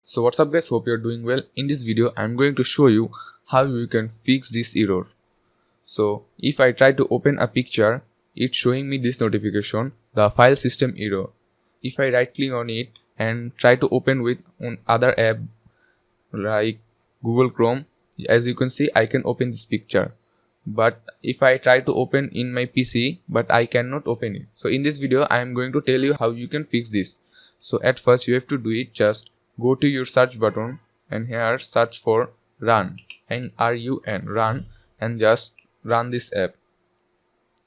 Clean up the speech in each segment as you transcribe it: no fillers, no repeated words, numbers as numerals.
So what's up guys, hope you're doing well. In this video I'm going to show you how you can fix this error. So if I try to open a picture, it's showing me this notification, the file system error. If I right click on it and try to open with other app like Google Chrome, as you can see I can open this picture. But if I try to open in my PC, but I cannot open it. So in this video I am going to tell you how you can fix this. So at first you have to do it, just go to your search button and here search for run, N-R-U-N, run, and just run this app.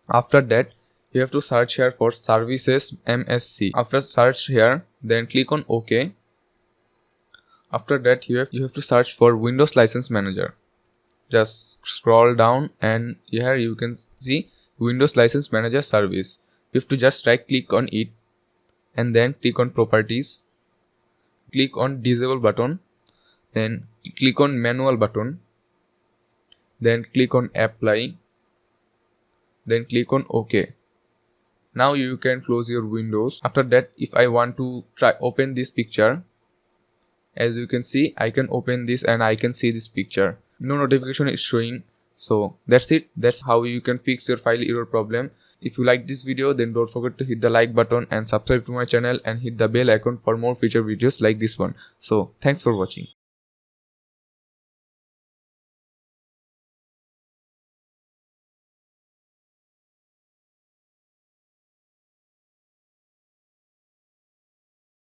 After that you have to search here for services MSC. After search here, then click on OK. After that you have to search for Windows License Manager. Just scroll down and here you can see Windows License Manager service. You have to just right click on it and then click on properties, click on disable button, then click on manual button, then click on apply, then click on OK. Now you can close your windows. After that, if I want to try open this picture, as you can see I can open this and I can see this picture. No notification is showing. So that's it. That's how you can fix your file error problem. If you like this video, then don't forget to hit the like button and subscribe to my channel and hit the bell icon for more future videos like this one. So thanks for watching.